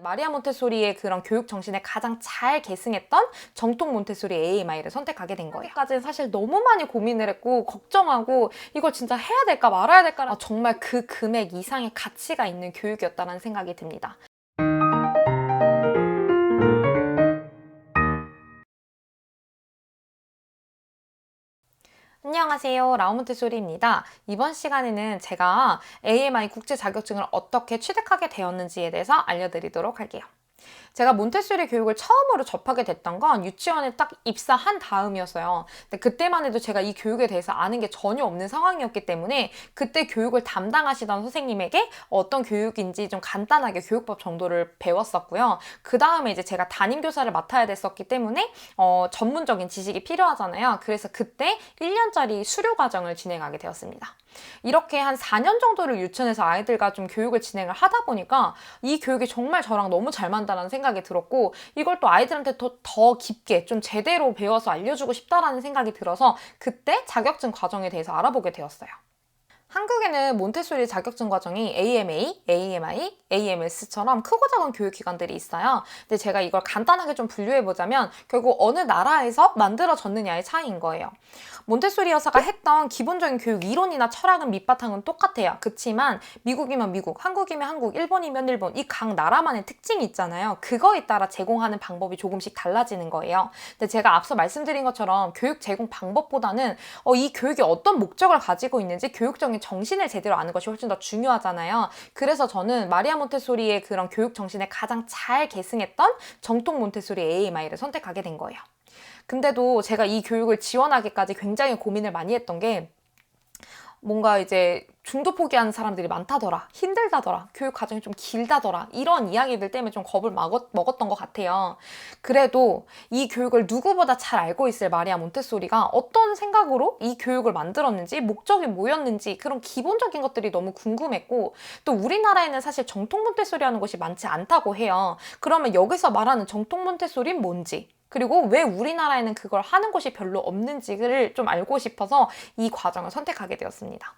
마리아 몬테소리의 그런 교육 정신에 가장 잘 계승했던 정통 몬테소리 AMI를 선택하게 된 거예요. 여기까지는 사실 너무 많이 고민을 했고 걱정하고 이걸 진짜 해야 될까 말아야 될까 정말 그 금액 이상의 가치가 있는 교육이었다는 생각이 듭니다. 안녕하세요. 라우몬테소리입니다. 이번 시간에는 제가 AMI 국제 자격증을 어떻게 취득하게 되었는지에 대해서 알려드리도록 할게요. 제가 몬테소리 교육을 처음으로 접하게 됐던 건 유치원에 딱 입사한 다음이었어요. 근데 그때만 해도 제가 이 교육에 대해서 아는 게 전혀 없는 상황이었기 때문에 그때 교육을 담당하시던 선생님에게 어떤 교육인지 좀 간단하게 교육법 정도를 배웠었고요. 그 다음에 이제 제가 담임교사를 맡아야 됐었기 때문에 전문적인 지식이 필요하잖아요. 그래서 그때 1년짜리 수료 과정을 진행하게 되었습니다. 이렇게 한 4년 정도를 유치원에서 아이들과 좀 교육을 진행을 하다 보니까 이 교육이 정말 저랑 너무 잘 맞는다는 생각이 들었고 이걸 또 아이들한테 더 깊게 좀 제대로 배워서 알려주고 싶다라는 생각이 들어서 그때 자격증 과정에 대해서 알아보게 되었어요. 한국에는 몬테소리 자격증 과정이 AMA, AMI, AMS처럼 크고 작은 교육기관들이 있어요. 근데 제가 이걸 간단하게 좀 분류해보자면 결국 어느 나라에서 만들어졌느냐의 차이인 거예요. 몬테소리 여사가 했던 기본적인 교육 이론이나 철학은 밑바탕은 똑같아요. 그치만 미국이면 미국, 한국이면 한국, 일본이면 일본 이 각 나라만의 특징이 있잖아요. 그거에 따라 제공하는 방법이 조금씩 달라지는 거예요. 근데 제가 앞서 말씀드린 것처럼 교육 제공 방법보다는 이 교육이 어떤 목적을 가지고 있는지 교육적인 정신을 제대로 아는 것이 훨씬 더 중요하잖아요. 그래서 저는 마리아 몬테소리의 그런 교육 정신에 가장 잘 계승했던 정통 몬테소리 AMI를 선택하게 된 거예요. 근데도 제가 이 교육을 지원하기까지 굉장히 고민을 많이 했던 게 뭔가 이제 중도 포기하는 사람들이 많다더라, 힘들다더라, 교육 과정이 좀 길다더라 이런 이야기들 때문에 좀 겁을 먹었던 것 같아요. 그래도 이 교육을 누구보다 잘 알고 있을 마리아 몬테소리가 어떤 생각으로 이 교육을 만들었는지 목적이 뭐였는지 그런 기본적인 것들이 너무 궁금했고 또 우리나라에는 사실 정통 몬테소리라는 곳이 많지 않다고 해요. 그러면 여기서 말하는 정통 몬테소리는 뭔지 그리고 왜 우리나라에는 그걸 하는 곳이 별로 없는지를 좀 알고 싶어서 이 과정을 선택하게 되었습니다.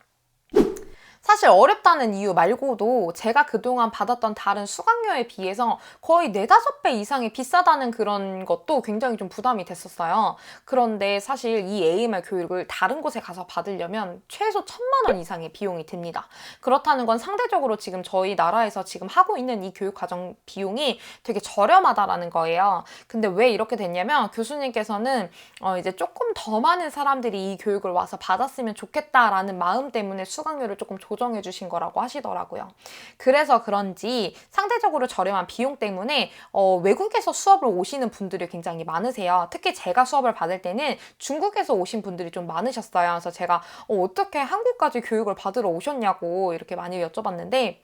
사실 어렵다는 이유 말고도 제가 그동안 받았던 다른 수강료에 비해서 거의 4, 5배 이상이 비싸다는 그런 것도 굉장히 좀 부담이 됐었어요. 그런데 사실 이 AMR 교육을 다른 곳에 가서 받으려면 최소 1,000만 원 이상의 비용이 듭니다. 그렇다는 건 상대적으로 지금 저희 나라에서 지금 하고 있는 이 교육 과정 비용이 되게 저렴하다라는 거예요. 근데 왜 이렇게 됐냐면 교수님께서는 이제 조금 더 많은 사람들이 이 교육을 와서 받았으면 좋겠다라는 마음 때문에 수강료를 조금 조정해 주신 거라고 하시더라고요. 그래서 그런지 상대적으로 저렴한 비용 때문에 외국에서 수업을 오시는 분들이 굉장히 많으세요. 특히 제가 수업을 받을 때는 중국에서 오신 분들이 좀 많으셨어요. 그래서 제가 어떻게 한국까지 교육을 받으러 오셨냐고 이렇게 많이 여쭤봤는데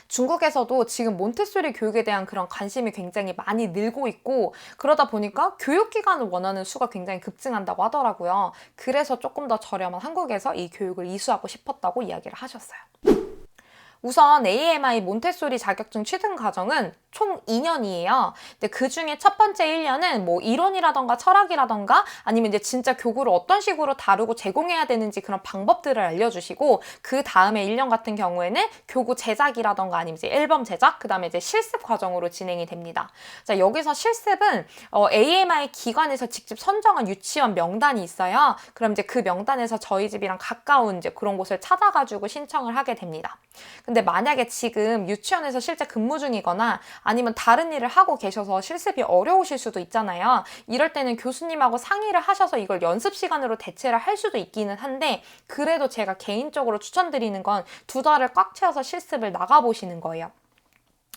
중국에서도 지금 몬테소리 교육에 대한 그런 관심이 굉장히 많이 늘고 있고 그러다 보니까 교육기관을 원하는 수가 굉장히 급증한다고 하더라고요. 그래서 조금 더 저렴한 한국에서 이 교육을 이수하고 싶었다고 이야기를 하셨어요. 우선 AMI 몬테소리 자격증 취득 과정은 총 2년이에요. 근데 그 중에 첫 번째 1년은 뭐 이론이라던가 철학이라던가 아니면 이제 진짜 교구를 어떤 식으로 다루고 제공해야 되는지 그런 방법들을 알려주시고 그 다음에 1년 같은 경우에는 교구 제작이라던가 아니면 이제 앨범 제작, 그 다음에 이제 실습 과정으로 진행이 됩니다. 자, 여기서 실습은 AMI 기관에서 직접 선정한 유치원 명단이 있어요. 그럼 이제 그 명단에서 저희 집이랑 가까운 이제 그런 곳을 찾아가지고 신청을 하게 됩니다. 근데 만약에 지금 유치원에서 실제 근무 중이거나 아니면 다른 일을 하고 계셔서 실습이 어려우실 수도 있잖아요. 이럴 때는 교수님하고 상의를 하셔서 이걸 연습 시간으로 대체를 할 수도 있기는 한데 그래도 제가 개인적으로 추천드리는 건 2달을 꽉 채워서 실습을 나가보시는 거예요.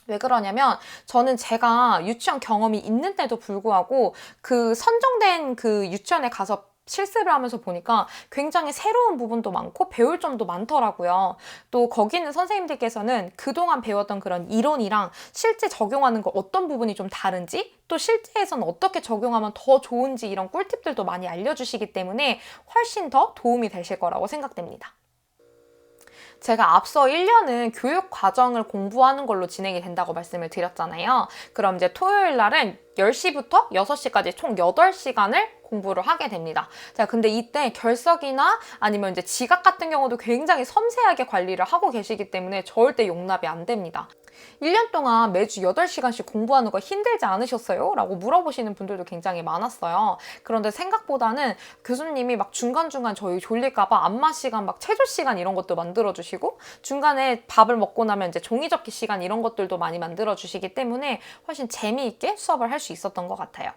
왜 그러냐면 저는 제가 유치원 경험이 있는데도 불구하고 그 선정된 그 유치원에 가서 실습을 하면서 보니까 굉장히 새로운 부분도 많고 배울 점도 많더라고요. 또 거기 있는 선생님들께서는 그동안 배웠던 그런 이론이랑 실제 적용하는 거 어떤 부분이 좀 다른지 또 실제에서는 어떻게 적용하면 더 좋은지 이런 꿀팁들도 많이 알려주시기 때문에 훨씬 더 도움이 되실 거라고 생각됩니다. 제가 앞서 1년은 교육 과정을 공부하는 걸로 진행이 된다고 말씀을 드렸잖아요. 그럼 이제 토요일 날은 10시부터 6시까지 총 8시간을 공부를 하게 됩니다. 자, 근데 이때 결석이나 아니면 이제 지각 같은 경우도 굉장히 섬세하게 관리를 하고 계시기 때문에 절대 용납이 안 됩니다. 1년 동안 매주 8시간씩 공부하는 거 힘들지 않으셨어요? 라고 물어보시는 분들도 굉장히 많았어요. 그런데 생각보다는 교수님이 막 중간중간 저희 졸릴까봐 안마 시간, 막 체조 시간 이런 것도 만들어주시고 중간에 밥을 먹고 나면 이제 종이 접기 시간 이런 것들도 많이 만들어주시기 때문에 훨씬 재미있게 수업을 할 수 있었던 것 같아요.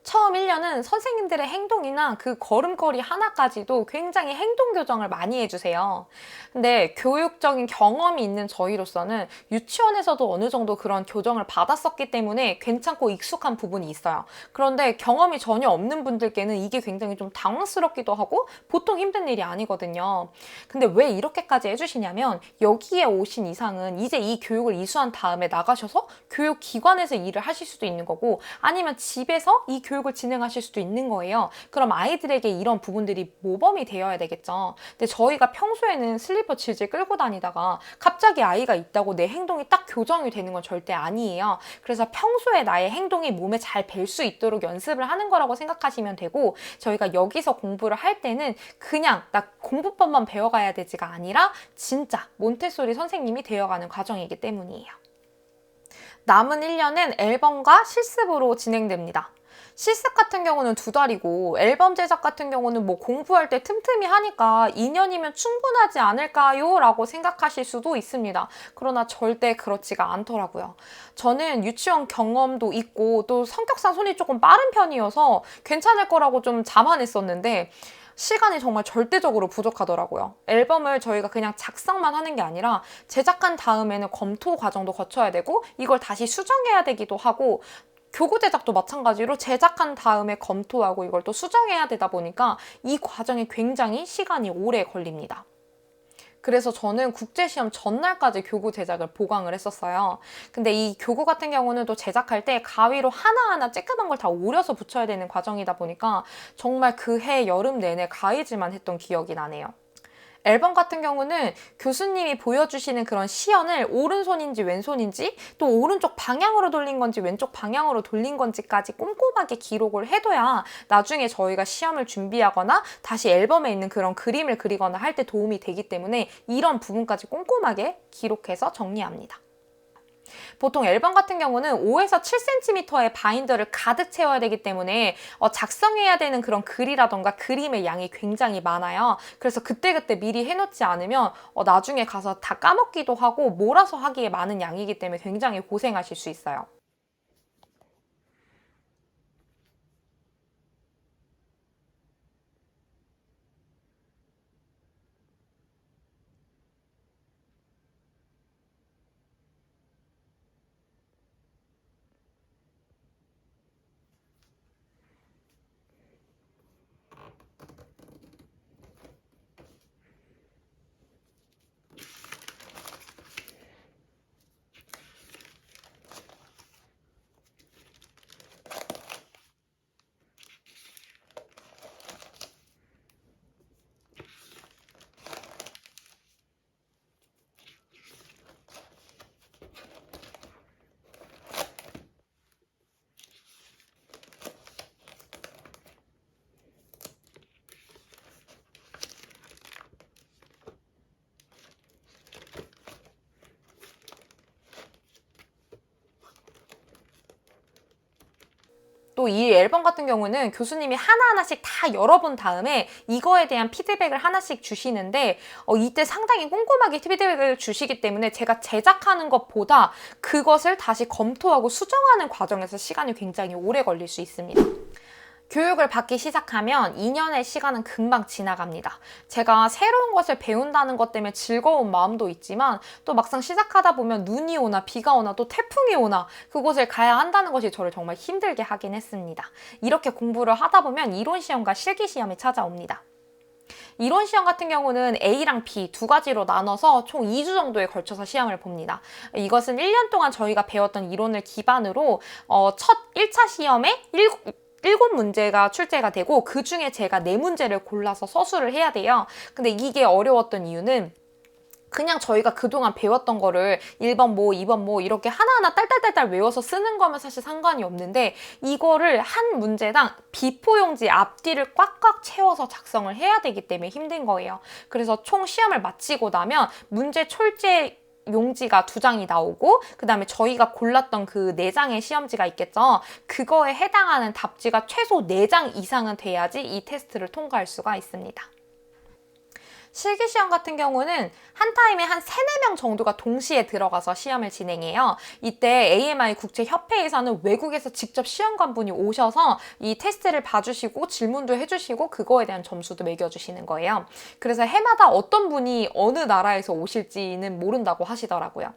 처음 1년은 선생님들의 행동이나 그 걸음걸이 하나까지도 굉장히 행동 교정을 많이 해주세요. 근데 교육적인 경험이 있는 저희로서는 유치원에서도 어느 정도 그런 교정을 받았었기 때문에 괜찮고 익숙한 부분이 있어요. 그런데 경험이 전혀 없는 분들께는 이게 굉장히 좀 당황스럽기도 하고 보통 힘든 일이 아니거든요. 근데 왜 이렇게까지 해주시냐면 여기에 오신 이상은 이제 이 교육을 이수한 다음에 나가셔서 교육기관에서 일을 하실 수도 있는 거고 아니면 집에서 이 교육을 진행하실 수도 있는 거예요. 그럼 아이들에게 이런 부분들이 모범이 되어야 되겠죠. 근데 저희가 평소에는 슬리퍼 질질 끌고 다니다가 갑자기 아이가 있다고 내 행동이 딱 교정이 되는 건 절대 아니에요. 그래서 평소에 나의 행동이 몸에 잘 뵐 수 있도록 연습을 하는 거라고 생각하시면 되고 저희가 여기서 공부를 할 때는 그냥 나 공부법만 배워가야 되지가 아니라 진짜 몬테소리 선생님이 되어가는 과정이기 때문이에요. 남은 1년은 앨범과 실습으로 진행됩니다. 실습 같은 경우는 2달이고 앨범 제작 같은 경우는 뭐 공부할 때 틈틈이 하니까 2년이면 충분하지 않을까요? 라고 생각하실 수도 있습니다. 그러나 절대 그렇지가 않더라고요. 저는 유치원 경험도 있고 또 성격상 손이 조금 빠른 편이어서 괜찮을 거라고 좀 자만했었는데 시간이 정말 절대적으로 부족하더라고요. 앨범을 저희가 그냥 작성만 하는 게 아니라 제작한 다음에는 검토 과정도 거쳐야 되고 이걸 다시 수정해야 되기도 하고 교구 제작도 마찬가지로 제작한 다음에 검토하고 이걸 또 수정해야 되다 보니까 이 과정이 굉장히 시간이 오래 걸립니다. 그래서 저는 국제시험 전날까지 교구 제작을 보강을 했었어요. 근데 이 교구 같은 경우는 또 제작할 때 가위로 하나하나 쬐끄만 걸 다 오려서 붙여야 되는 과정이다 보니까 정말 그 해 여름 내내 가위질만 했던 기억이 나네요. 앨범 같은 경우는 교수님이 보여주시는 그런 시연을 오른손인지 왼손인지 또 오른쪽 방향으로 돌린 건지 왼쪽 방향으로 돌린 건지까지 꼼꼼하게 기록을 해둬야 나중에 저희가 시험을 준비하거나 다시 앨범에 있는 그런 그림을 그리거나 할 때 도움이 되기 때문에 이런 부분까지 꼼꼼하게 기록해서 정리합니다. 보통 앨범 같은 경우는 5에서 7cm의 바인더를 가득 채워야 되기 때문에 작성해야 되는 그런 글이라던가 그림의 양이 굉장히 많아요. 그래서 그때그때 미리 해놓지 않으면 나중에 가서 다 까먹기도 하고 몰아서 하기에 많은 양이기 때문에 굉장히 고생하실 수 있어요. 또 이 앨범 같은 경우는 교수님이 하나하나씩 다 열어본 다음에 이거에 대한 피드백을 하나씩 주시는데 이때 상당히 꼼꼼하게 피드백을 주시기 때문에 제가 제작하는 것보다 그것을 다시 검토하고 수정하는 과정에서 시간이 굉장히 오래 걸릴 수 있습니다. 교육을 받기 시작하면 2년의 시간은 금방 지나갑니다. 제가 새로운 것을 배운다는 것 때문에 즐거운 마음도 있지만 또 막상 시작하다 보면 눈이 오나 비가 오나 또 태풍이 오나 그곳을 가야 한다는 것이 저를 정말 힘들게 하긴 했습니다. 이렇게 공부를 하다 보면 이론 시험과 실기 시험이 찾아옵니다. 이론 시험 같은 경우는 A랑 B 두 가지로 나눠서 총 2주 정도에 걸쳐서 시험을 봅니다. 이것은 1년 동안 저희가 배웠던 이론을 기반으로 첫 1차 시험에 7문제가 출제가 되고 그 중에 제가 4문제를 골라서 서술을 해야 돼요. 근데 이게 어려웠던 이유는 그냥 저희가 그동안 배웠던 거를 1번 뭐, 2번 뭐 이렇게 하나하나 딸딸딸딸 외워서 쓰는 거면 사실 상관이 없는데 이거를 한 문제당 B4 용지 앞뒤를 꽉꽉 채워서 작성을 해야 되기 때문에 힘든 거예요. 그래서 총 시험을 마치고 나면 문제 출제 용지가 2장이 나오고 그 다음에 저희가 골랐던 그 4장의 시험지가 있겠죠. 그거에 해당하는 답지가 최소 4장 이상은 돼야지 이 테스트를 통과할 수가 있습니다. 실기시험 같은 경우는 한 타임에 한 3, 4명 정도가 동시에 들어가서 시험을 진행해요. 이때 AMI 국제협회에서는 외국에서 직접 시험관분이 오셔서 이 테스트를 봐주시고 질문도 해주시고 그거에 대한 점수도 매겨주시는 거예요. 그래서 해마다 어떤 분이 어느 나라에서 오실지는 모른다고 하시더라고요.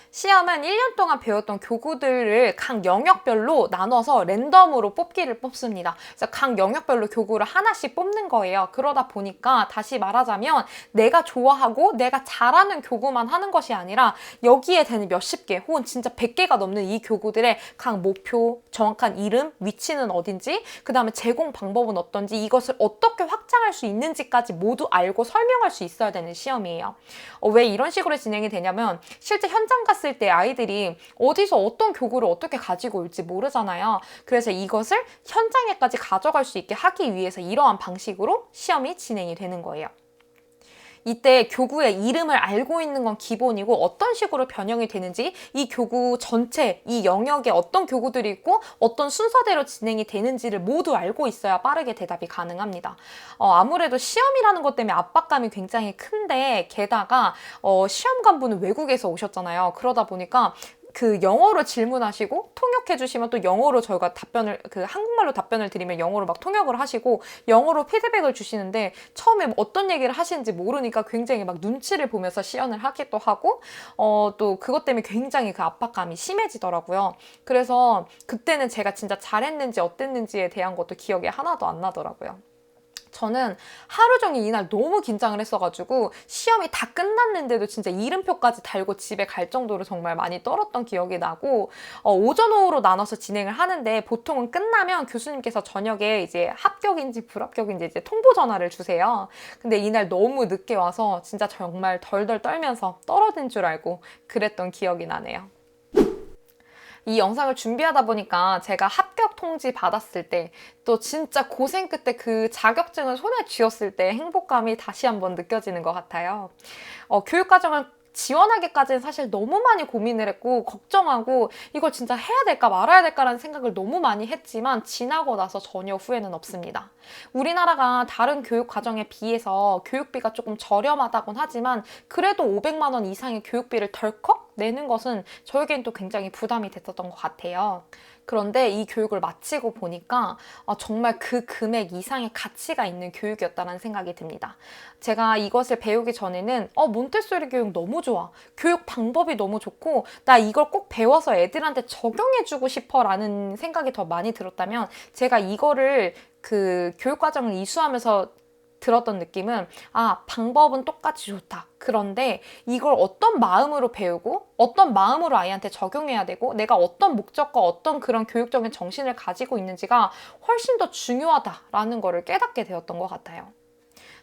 시험은 1년 동안 배웠던 교구들을 각 영역별로 나눠서 랜덤으로 뽑기를 뽑습니다. 그래서 각 영역별로 교구를 하나씩 뽑는 거예요. 그러다 보니까 다시 말하자면 내가 좋아하고 내가 잘하는 교구만 하는 것이 아니라 여기에 되는 몇십 개 혹은 진짜 100개가 넘는 이 교구들의 각 목표, 정확한 이름, 위치는 어딘지, 그 다음에 제공 방법은 어떤지, 이것을 어떻게 확장할 수 있는지까지 모두 알고 설명할 수 있어야 되는 시험이에요. 왜 이런 식으로 진행이 되냐면 실제 현장 갔을 때 아이들이 어디서 어떤 교구를 어떻게 가지고 올지 모르잖아요. 그래서 이것을 현장에까지 가져갈 수 있게 하기 위해서 이러한 방식으로 시험이 진행이 되는 거예요. 이때 교구의 이름을 알고 있는 건 기본이고 어떤 식으로 변형이 되는지 이 교구 전체, 이 영역에 어떤 교구들이 있고 어떤 순서대로 진행이 되는지를 모두 알고 있어야 빠르게 대답이 가능합니다. 아무래도 시험이라는 것 때문에 압박감이 굉장히 큰데 게다가 시험관분은 외국에서 오셨잖아요. 그러다 보니까 그 영어로 질문하시고 통역해 주시면 또 영어로 저희가 한국말로 답변을 드리면 영어로 막 통역을 하시고 영어로 피드백을 주시는데 처음에 어떤 얘기를 하시는지 모르니까 굉장히 막 눈치를 보면서 시연을 하기도 하고 또 그것 때문에 굉장히 그 압박감이 심해지더라고요. 그래서 그때는 제가 진짜 잘했는지 어땠는지에 대한 것도 기억이 하나도 안 나더라고요. 저는 하루 종일 이날 너무 긴장을 했어가지고 시험이 다 끝났는데도 진짜 이름표까지 달고 집에 갈 정도로 정말 많이 떨었던 기억이 나고 오전, 오후로 나눠서 진행을 하는데 보통은 끝나면 교수님께서 저녁에 이제 합격인지 불합격인지 이제 통보 전화를 주세요. 근데 이날 너무 늦게 와서 진짜 정말 덜덜 떨면서 떨어진 줄 알고 그랬던 기억이 나네요. 이 영상을 준비하다 보니까 제가 합격 통지 받았을 때 또 진짜 고생 끝에 그 자격증을 손에 쥐었을 때 행복감이 다시 한번 느껴지는 것 같아요. 교육과정을 지원하기까지는 사실 너무 많이 고민을 했고 걱정하고 이걸 진짜 해야 될까 말아야 될까라는 생각을 너무 많이 했지만 지나고 나서 전혀 후회는 없습니다. 우리나라가 다른 교육과정에 비해서 교육비가 조금 저렴하다곤 하지만 그래도 500만 원 이상의 교육비를 덜컥 내는 것은 저에겐 또 굉장히 부담이 됐었던 것 같아요. 그런데 이 교육을 마치고 보니까 정말 그 금액 이상의 가치가 있는 교육이었다는 생각이 듭니다. 제가 이것을 배우기 전에는 몬테소리 교육 너무 좋아. 교육 방법이 너무 좋고 나 이걸 꼭 배워서 애들한테 적용해주고 싶어 라는 생각이 더 많이 들었다면 제가 이거를 그 교육과정을 이수하면서 들었던 느낌은 방법은 똑같이 좋다. 그런데 이걸 어떤 마음으로 배우고 어떤 마음으로 아이한테 적용해야 되고 내가 어떤 목적과 어떤 그런 교육적인 정신을 가지고 있는지가 훨씬 더 중요하다라는 거를 깨닫게 되었던 것 같아요.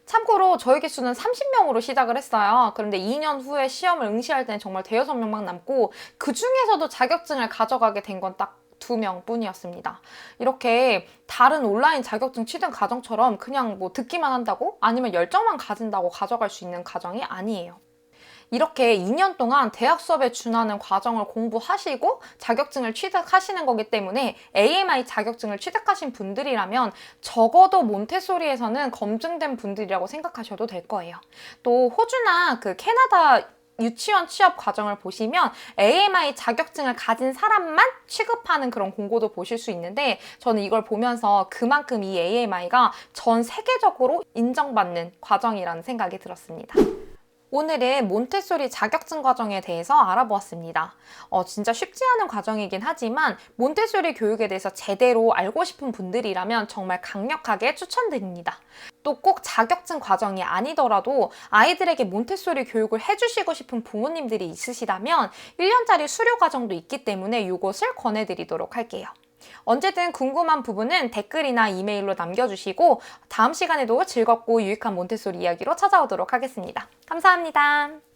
참고로 저희 기수는 30명으로 시작을 했어요. 그런데 2년 후에 시험을 응시할 때는 정말 대여섯 명만 남고 그 중에서도 자격증을 가져가게 된 건 딱 2명 뿐이었습니다. 이렇게 다른 온라인 자격증 취득 과정처럼 그냥 뭐 듣기만 한다고 아니면 열정만 가진다고 가져갈 수 있는 과정이 아니에요. 이렇게 2년 동안 대학 수업에 준하는 과정을 공부하시고 자격증을 취득하시는 거기 때문에 AMI 자격증을 취득하신 분들이라면 적어도 몬테소리에서는 검증된 분들이라고 생각하셔도 될 거예요. 또 호주나 그 캐나다 유치원 취업 과정을 보시면 AMI 자격증을 가진 사람만 취급하는 그런 공고도 보실 수 있는데 저는 이걸 보면서 그만큼 이 AMI가 전 세계적으로 인정받는 과정이라는 생각이 들었습니다. 오늘은 몬테소리 자격증 과정에 대해서 알아보았습니다. 진짜 쉽지 않은 과정이긴 하지만 몬테소리 교육에 대해서 제대로 알고 싶은 분들이라면 정말 강력하게 추천드립니다. 또 꼭 자격증 과정이 아니더라도 아이들에게 몬테소리 교육을 해주시고 싶은 부모님들이 있으시다면 1년짜리 수료 과정도 있기 때문에 이것을 권해드리도록 할게요. 언제든 궁금한 부분은 댓글이나 이메일로 남겨주시고 다음 시간에도 즐겁고 유익한 몬테소리 이야기로 찾아오도록 하겠습니다. 감사합니다.